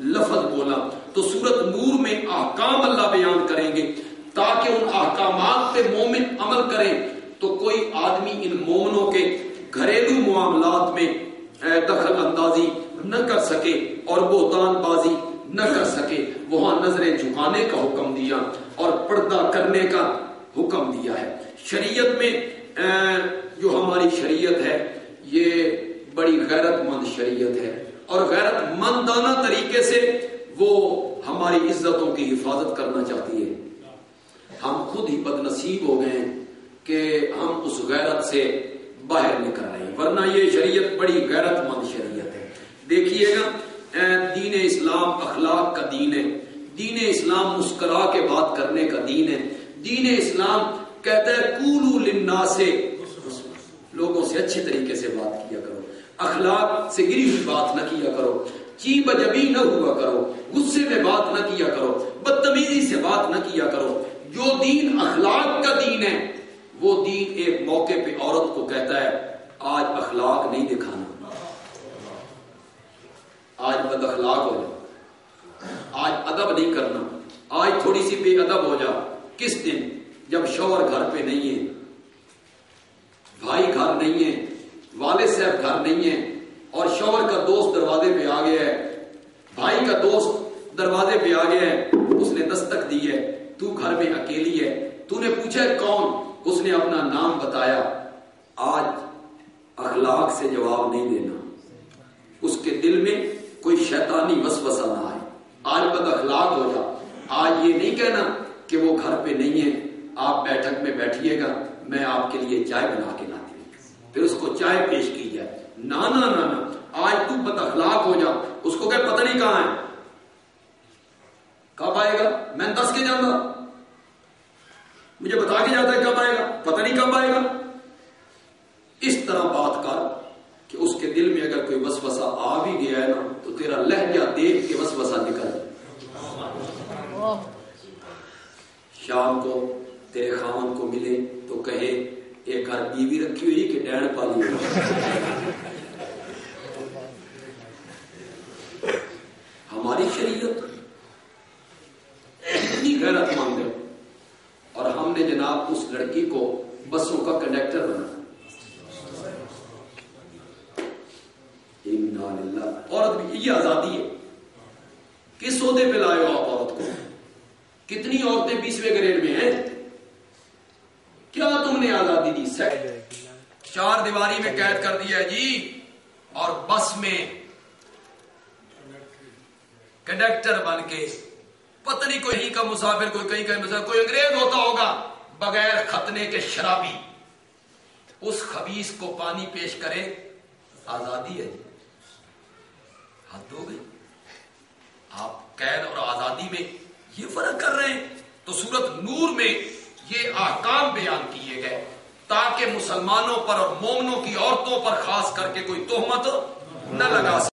لفظ بولا. تو سورت نور میں احکام اللہ بیان کریں گے تاکہ ان احکامات پہ مومن عمل کریں. تو کوئی آدمی ان مومنوں کے گھریلو معاملات میں دخل اندازی نہ کر سکے اور بہتان بازی نہ کر سکے. وہاں نظریں جھکانے کا حکم دیا اور پردہ کرنے کا حکم دیا ہے. شریعت میں جو ہماری شریعت ہے یہ بڑی غیرت مند شریعت ہے اور غیرت مندانہ طریقے سے وہ ہماری عزتوں کی حفاظت کرنا چاہتی ہے. ہم خود ہی بد نصیب ہو گئے ہیں کہ ہم اس غیرت سے باہر نکل رہے ہیں, ورنہ یہ شریعت بڑی غیرت مند شریعت ہے. دیکھیے گا دین اسلام اخلاق کا دین ہے. دین اسلام مسکرا کے بات کرنے کا دین ہے. دین اسلام کہتا ہے قولوا للناس, لوگوں سے اچھے طریقے سے بات کیا کرو, اخلاق سے گری ہوئی بات نہ کیا کرو, چی بجبی نہ ہوا کرو, غصے میں بات نہ کیا کرو, بدتمیزی سے بات نہ کیا کرو. جو دین اخلاق کا دین ہے وہ دین ایک موقع پہ عورت کو کہتا ہے آج اخلاق نہیں دکھانا, آج بد اخلاق ہو جا, آج ادب نہیں کرنا, آج تھوڑی سی بے ادب ہو جا. کس دن؟ جب شوہر گھر پہ نہیں ہے, بھائی گھر نہیں ہے, والد صاحب گھر نہیں ہے اور شوہر کا دوست دروازے پہ آ گیا ہے, بھائی کا دوست دروازے پہ آ گیا ہے, اس نے دستک دی ہے, تو گھر میں اکیلی ہے, تو نے پوچھا کون, اس نے اپنا نام بتایا. آج اخلاق سے جواب نہیں دینا, اس کے دل میں کوئی شیطانی وسوسہ نہ آئے. آج بد اخلاق ہو جا. آج یہ نہیں کہنا کہ وہ گھر پہ نہیں ہے, آپ بیٹھک میں بیٹھیے گا, میں آپ کے لیے چائے بنا کے لاتی ہوں, پھر اس کو چائے پیش کی جائے. نا نا نا نا, آج تو بد اخلاق ہو جا. اس کو کہ پتہ نہیں کہاں ہے, کب آئے گا, میں دس کے جانا, مجھے بتا کے جاتا ہے کب آئے گا, پتہ نہیں کب آئے گا. اس طرح بات کر کہ اس کے دل میں اگر کوئی وسوسہ آ بھی گیا ہے نا تو تیرا لہجہ دیکھ کے وسوسہ نکل. شام کو تیرے خاوند کو ملے تو کہے ایک گھر بیوی رکھی ہوئی کہ ڈینڈ پالی ہوئی. ہماری شریعت اتنی غیرت مند ہے اور ہم نے جناب اس لڑکی کو بسوں کا کنڈکٹر بنا. عورت بھی یہ آزادی ہے. کس عہدے پہ لائے ہو آپ عورت کو؟ کتنی عورتیں 20ویں گریڈ میں ہیں, کیا تم نے آزادی دی؟ چار دیواری میں قید کر دیا ہے جی, اور بس میں کنڈکٹر بن کے پتہ نہیں کوئی کا مسافر, کوئی کہیں کا مسافر, کوئی انگریز ہوتا ہوگا بغیر ختنے کے شرابی, اس خبیث کو پانی پیش کرے. آزادی ہے جی, حد ہو گئی. آپ قید اور آزادی میں یہ فرق کر رہے ہیں. تو سورت نور میں یہ احکام بیان کیے گئے تاکہ مسلمانوں پر اور مومنوں کی عورتوں پر خاص کر کے کوئی تہمت نہ لگا سکے.